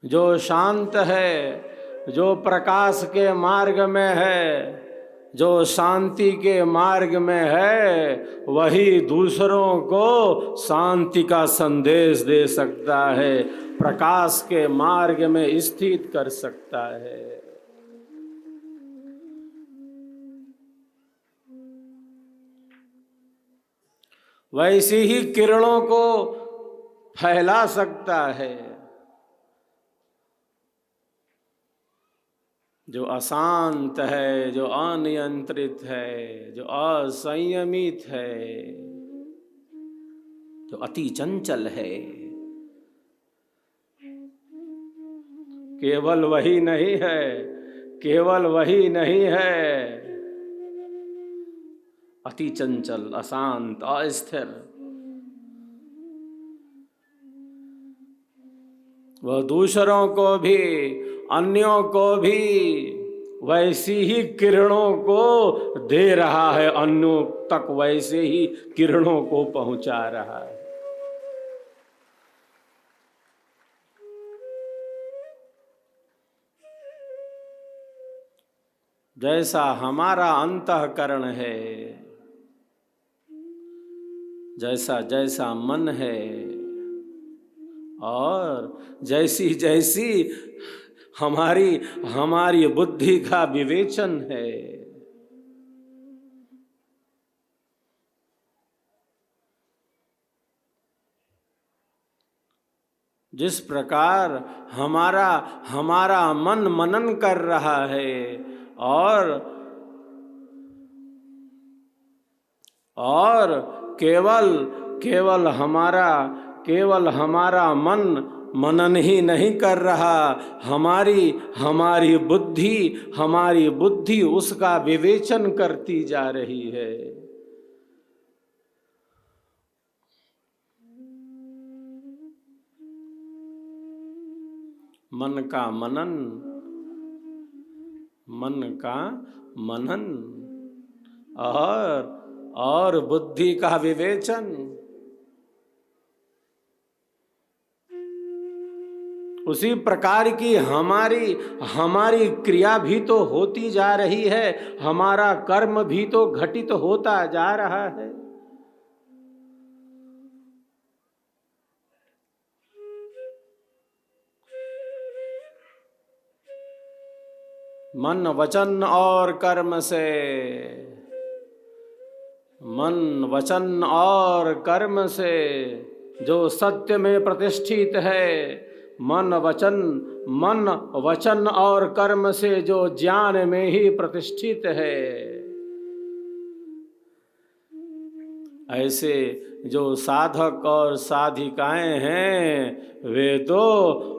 जो शांत है, जो प्रकाश के मार्ग में है, जो शांति के मार्ग में है, वही दूसरों को शांति का संदेश दे सकता है, प्रकाश के मार्ग में स्थित कर सकता है। वैसी ही किरणों को फैला सकता है। जो अशांत है, जो अनियंत्रित है, जो असंयमित है, जो अति चंचल है, केवल वही नहीं है, केवल वही नहीं है, अति चंचल, अशांत, अस्थिर, वह दूसरों को भी, अन्यों को भी वैसी ही किरणों को दे रहा है, अन्यों तक वैसे ही किरणों को पहुंचा रहा है। जैसा हमारा अंतःकरण है, जैसा जैसा मन है, और जैसी जैसी हमारी बुद्धि का विवेचन है, जिस प्रकार हमारा मन मनन कर रहा है और केवल हमारा मन मनन ही नहीं कर रहा, हमारी बुद्धि उसका विवेचन करती जा रही है। मन का मनन और बुद्धि का विवेचन, उसी प्रकार की हमारी क्रिया भी तो होती जा रही है, हमारा कर्म भी तो घटित होता जा रहा है। मन वचन और कर्म से, मन वचन और कर्म से जो सत्य में प्रतिष्ठित है, मन वचन और कर्म से जो ज्ञान में ही प्रतिष्ठित है, ऐसे जो साधक और साधिकाएं हैं वे तो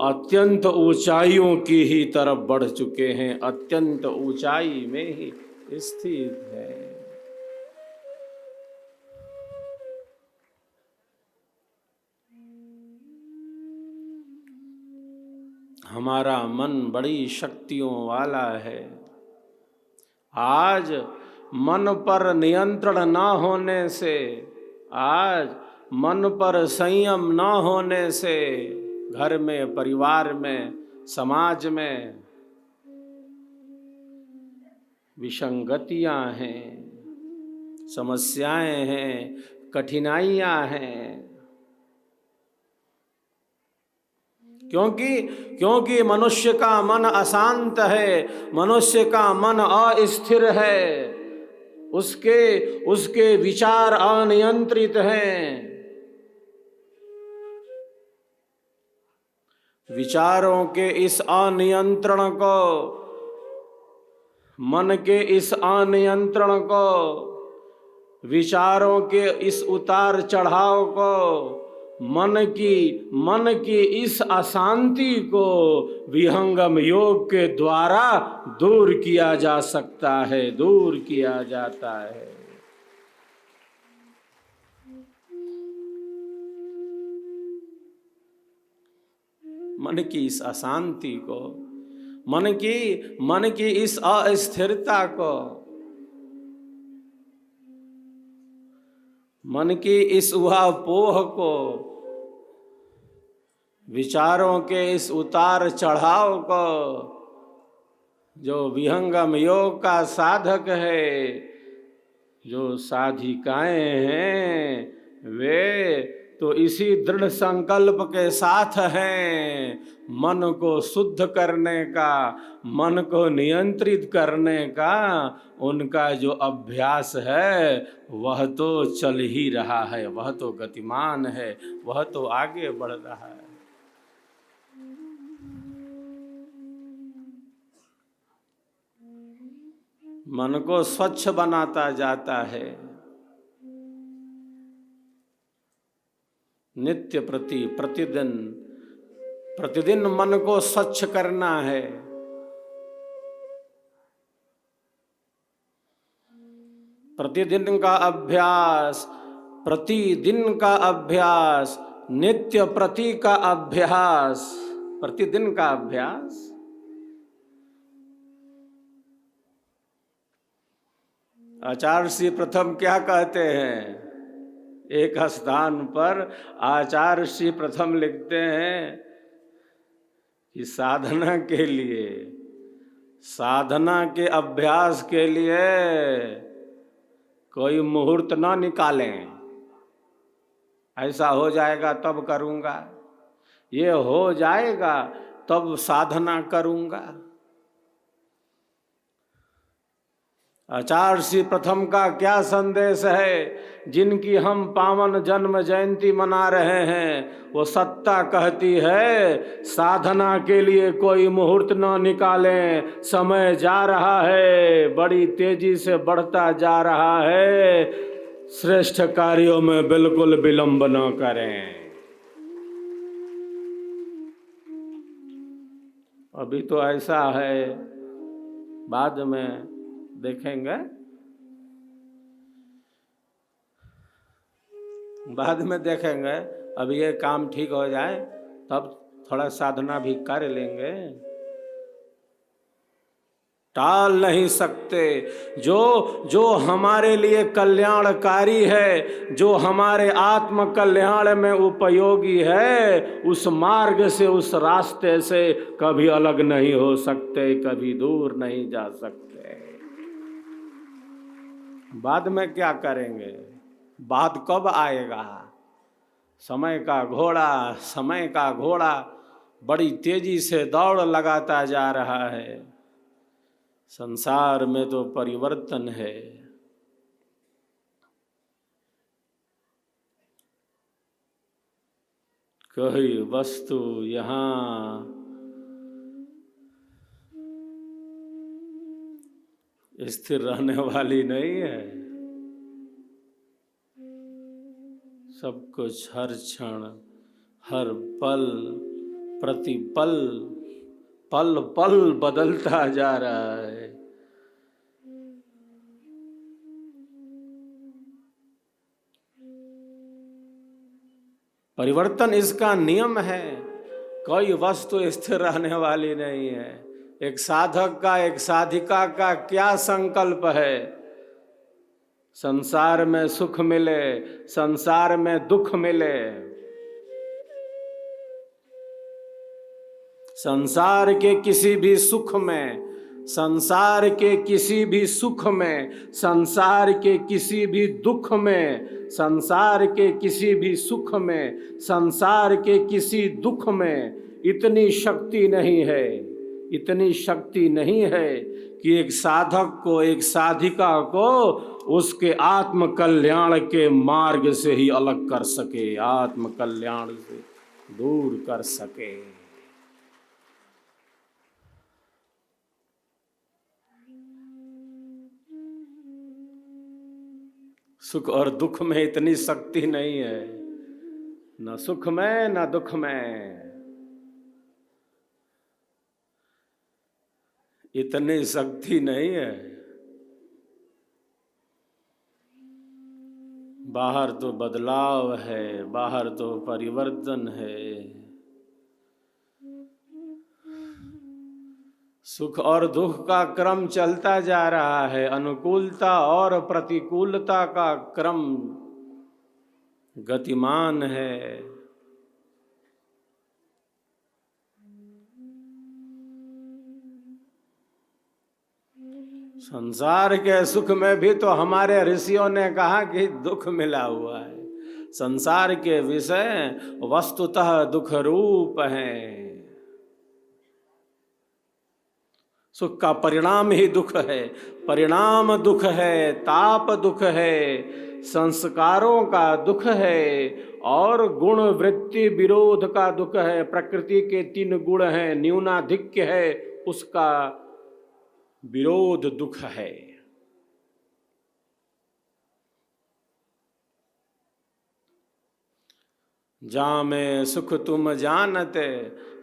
अत्यंत ऊंचाइयों की ही तरफ बढ़ चुके हैं, अत्यंत ऊंचाई में ही स्थित है। हमारा मन बड़ी शक्तियों वाला है। आज मन पर नियंत्रण न होने से, आज मन पर संयम न होने से घर में, परिवार में, समाज में विसंगतियां हैं, समस्याएं हैं, कठिनाइयां हैं। क्योंकि मनुष्य का मन अशांत है, मनुष्य का मन अस्थिर है, उसके विचार अनियंत्रित हैं। विचारों के इस अनियंत्रण को, मन के इस अनियंत्रण को, विचारों के इस उतार चढ़ाव को, मन की इस अशांति को विहंगम योग के द्वारा दूर किया जा सकता है, दूर किया जाता है। मन की इस अशांति को, मन की इस अस्थिरता को, मन की इस उहापोह को विचारों के इस उतार चढ़ाव को जो विहंगम योग का साधक है, जो साधिकाएं हैं, वे तो इसी दृढ़ संकल्प के साथ हैं मन को शुद्ध करने का, मन को नियंत्रित करने का। उनका जो अभ्यास है वह तो चल ही रहा है, वह तो गतिमान है, वह तो आगे बढ़ रहा है। मन को स्वच्छ बनाता जाता है, नित्य प्रति प्रतिदिन प्रतिदिन मन को स्वच्छ करना है। प्रतिदिन का अभ्यास, प्रतिदिन का अभ्यास, नित्य प्रति का अभ्यास, प्रतिदिन का अभ्यास। आचार्य श्री प्रथम क्या कहते हैं? एक स्थान पर आचार्य श्री प्रथम लिखते हैं कि साधना के लिए, साधना के अभ्यास के लिए कोई मुहूर्त ना निकालें। ऐसा हो जाएगा तब करूँगा, ये हो जाएगा तब साधना करूँगा। आचार्य श्री प्रथम का क्या संदेश है? जिनकी हम पावन जन्म जयंती मना रहे हैं, वो सत्ता कहती है साधना के लिए कोई मुहूर्त न निकालें। समय जा रहा है, बड़ी तेजी से बढ़ता जा रहा है, श्रेष्ठ कार्यों में बिल्कुल विलंब न करें। अभी तो ऐसा है, बाद में देखेंगे, बाद में देखेंगे। अब ये काम ठीक हो जाए तब थोड़ा साधना भी कर लेंगे। टाल नहीं सकते। जो हमारे लिए कल्याणकारी है, जो हमारे आत्म कल्याण में उपयोगी है, उस मार्ग से, उस रास्ते से कभी अलग नहीं हो सकते, कभी दूर नहीं जा सकते। बाद में क्या करेंगे? बाद कब आएगा? समय का घोड़ा बड़ी तेजी से दौड़ लगाता जा रहा है। संसार में तो परिवर्तन है। कोई वस्तु यहाँ स्थिर रहने वाली नहीं है। सब कुछ हर क्षण, हर पल, प्रतिपल, पल पल बदलता जा रहा है। परिवर्तन इसका नियम है। कोई वस्तु स्थिर रहने वाली नहीं है। एक साधक का, एक साधिका का क्या संकल्प है? संसार में सुख मिले, संसार में दुख मिले। संसार के किसी भी सुख में, संसार के किसी भी सुख में, संसार के किसी भी दुख में, संसार के किसी भी सुख में, संसार के किसी दुख में इतनी शक्ति नहीं है, इतनी शक्ति नहीं है कि एक साधक को, एक साधिका को उसके आत्म कल्याण के मार्ग से ही अलग कर सके, आत्म कल्याण से दूर कर सके। सुख और दुख में इतनी शक्ति नहीं है, न सुख में न दुख में इतनी शक्ति नहीं है। बाहर तो बदलाव है, बाहर तो परिवर्तन है। सुख और दुख का क्रम चलता जा रहा है। अनुकूलता और प्रतिकूलता का क्रम गतिमान है। संसार के सुख में भी तो हमारे ऋषियों ने कहा कि दुख मिला हुआ है। संसार के विषय वस्तुतः दुख रूप हैं। सुख का परिणाम ही दुख है, परिणाम दुख है, ताप दुख है, संस्कारों का दुख है और गुण वृत्ति विरोध का दुख है। प्रकृति के 3 गुण हैं, न्यूनाधिक्य है, उसका विरोध दुख है। जामे सुख तुम जानते,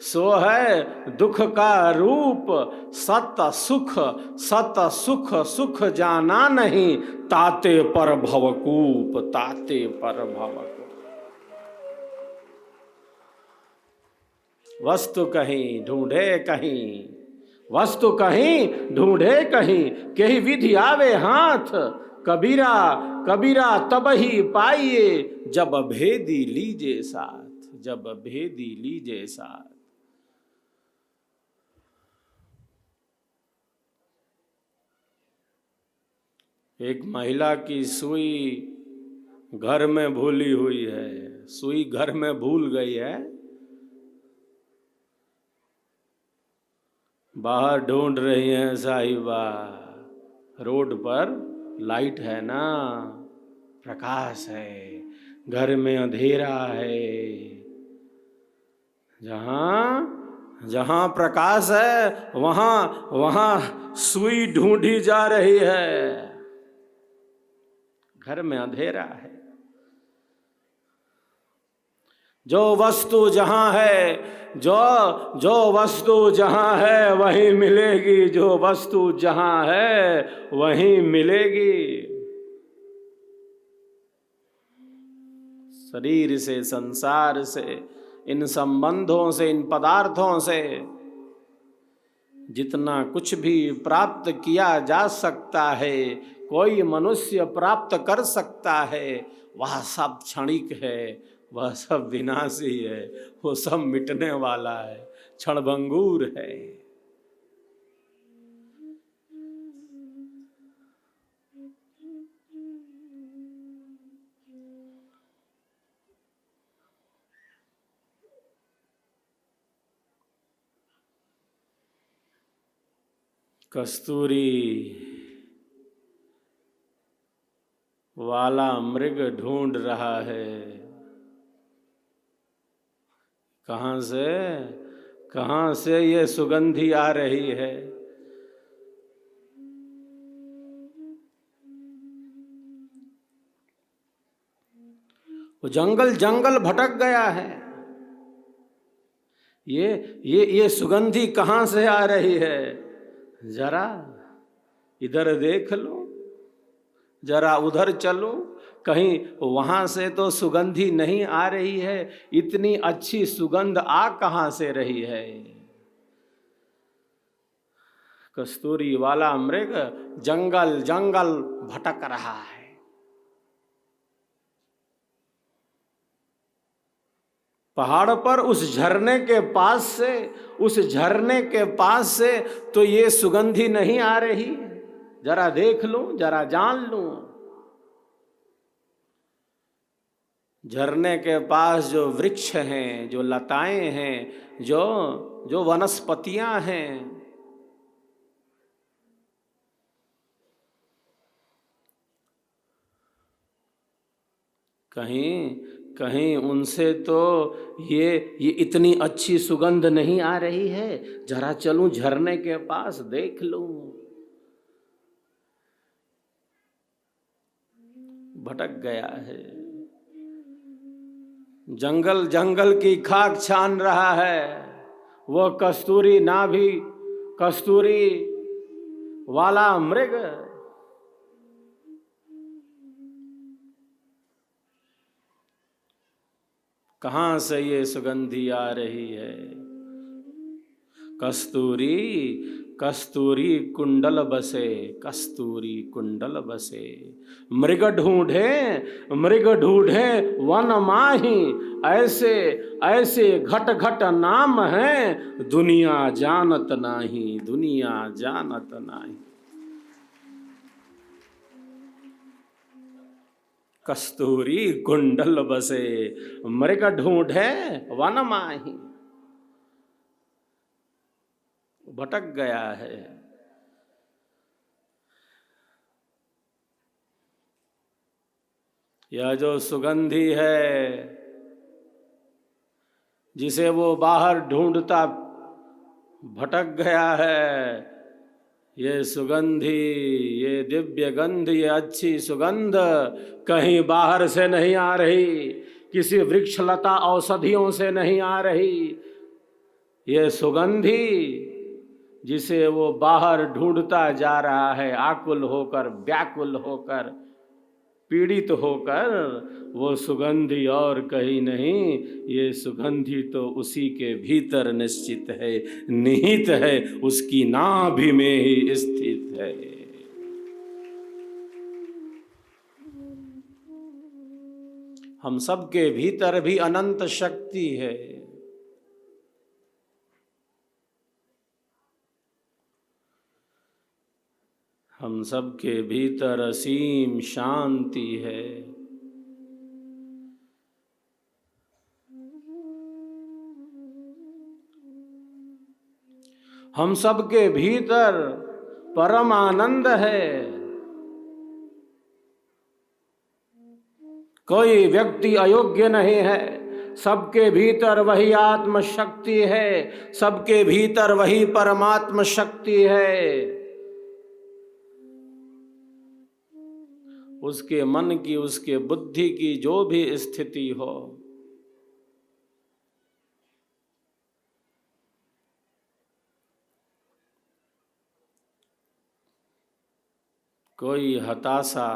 सो है दुख का रूप। सत सुख सुख जाना नहीं, ताते पर भवकूप, ताते पर भवकूप। वस्तु कहीं ढूंढे कहीं, वस्तु कहीं ढूंढे कहीं, कहीं विधि आवे हाथ। कबीरा कबीरा तब ही पाइए, जब भेदी लीजे साथ, जब भेदी लीजे साथ। एक महिला की सुई घर में भूली हुई है, सुई घर में भूल गई है, बाहर ढूंढ रही है साहिबा। रोड पर लाइट है ना, प्रकाश है, घर में अंधेरा है। जहां जहां प्रकाश है वहां सुई ढूंढी जा रही है, घर में अंधेरा है। जो वस्तु जहां है, जो वस्तु जहां है वहीं मिलेगी, जो वस्तु जहां है वहीं मिलेगी। शरीर से, संसार से, इन संबंधों से, इन पदार्थों से जितना कुछ भी प्राप्त किया जा सकता है, कोई मनुष्य प्राप्त कर सकता है, वह सब क्षणिक है, वह सब विनाशी है, वो सब मिटने वाला है, क्षणभंगुर है। कस्तूरी वाला मृग ढूंढ रहा है। कहां से ये सुगंधी आ रही है? वो जंगल भटक गया है। ये सुगंधी कहां से आ रही है? जरा इधर देख लो, जरा उधर चलो, कहीं वहां से तो सुगंधी नहीं आ रही है। इतनी अच्छी सुगंध आ कहां से रही है? कस्तूरी वाला मृग जंगल भटक रहा है। पहाड़ पर उस झरने के पास से तो ये सुगंधी नहीं आ रही। जरा देख लूं, जरा जान लूं। झरने के पास जो वृक्ष हैं, जो लताएं हैं, जो वनस्पतियां हैं, कहीं उनसे तो ये इतनी अच्छी सुगंध नहीं आ रही है। जरा चलूं झरने के पास, देख लूं। भटक गया है। जंगल की खाक छान रहा है। वो कस्तूरी नाभि, कस्तूरी वाला मृग कहां से ये सुगंधी आ रही है? कस्तूरी कुंडल बसे, कस्तूरी कुंडल बसे। मृग ढूंढे वन माही, ऐसे घट नाम है, दुनिया जानत नाही, दुनिया जानत नाही। कस्तूरी कुंडल बसे, मृग ढूंढे वन माही। भटक गया है। यह जो सुगंधी है, जिसे वो बाहर ढूंढता भटक गया है, ये सुगंधी, ये दिव्य गंध, ये अच्छी सुगंध कहीं बाहर से नहीं आ रही, किसी वृक्षलता औषधियों से नहीं आ रही। ये सुगंधी जिसे वो बाहर ढूंढता जा रहा है, आकुल होकर, व्याकुल होकर, पीड़ित होकर, वो सुगंधी और कहीं नहीं, ये सुगंधी तो उसी के भीतर निश्चित है, निहित है, उसकी नाभि में ही स्थित है। हम सबके भीतर भी अनंत शक्ति है। हम सबके भीतर असीम शांति है। हम सबके भीतर परम आनंद है। कोई व्यक्ति अयोग्य नहीं है, सबके भीतर वही आत्म शक्ति है, सबके भीतर वही परमात्म शक्ति है। उसके मन की, उसके बुद्धि की जो भी स्थिति हो, कोई हताशा,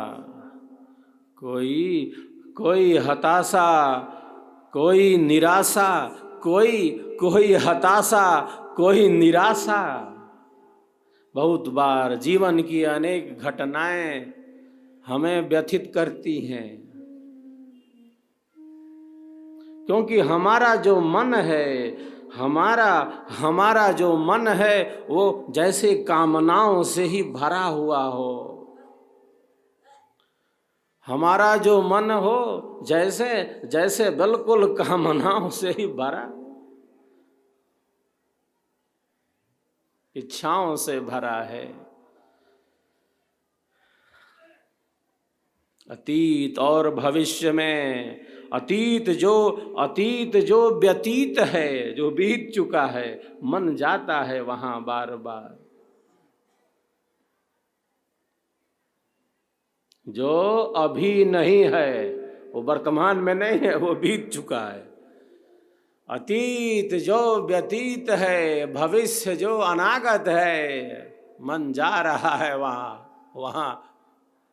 कोई हताशा, कोई निराशा, कोई हताशा, कोई निराशा। बहुत बार जीवन की अनेक घटनाएं हमें व्यथित करती हैं, क्योंकि हमारा जो मन है, हमारा जो मन है वो जैसे कामनाओं से ही भरा हुआ हो। हमारा जो मन हो जैसे बिल्कुल कामनाओं से ही भरा, इच्छाओं से भरा है। अतीत और भविष्य में, अतीत जो व्यतीत है, जो बीत चुका है, मन जाता है वहां बार बार। जो अभी नहीं है वो वर्तमान में नहीं है, वो बीत चुका है। अतीत जो व्यतीत है, भविष्य जो अनागत है, मन जा रहा है वहां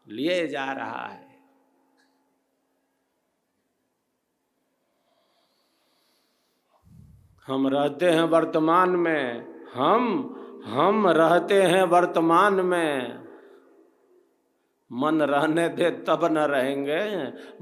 लिए जा रहा है। हम रहते हैं वर्तमान में, हम रहते हैं वर्तमान में। मन रहने दे तब न रहेंगे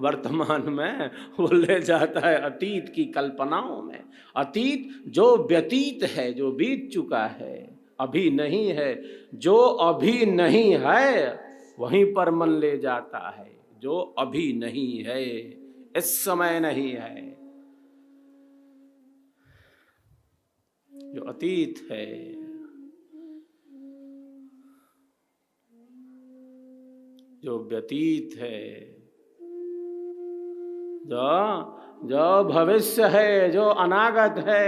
वर्तमान में, वो ले जाता है अतीत की कल्पनाओं में। अतीत जो व्यतीत है, जो बीत चुका है, अभी नहीं है, जो अभी नहीं है वहीं पर मन ले जाता है। जो अभी नहीं है, इस समय नहीं है, जो अतीत है, जो व्यतीत है, जो भविष्य है, जो अनागत है,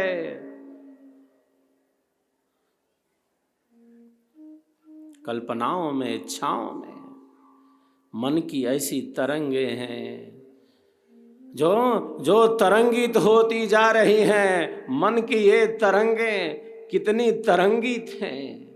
कल्पनाओं में, इच्छाओं में मन की ऐसी तरंगे हैं जो तरंगित होती जा रही हैं। मन की ये तरंगे कितनी तरंगित हैं।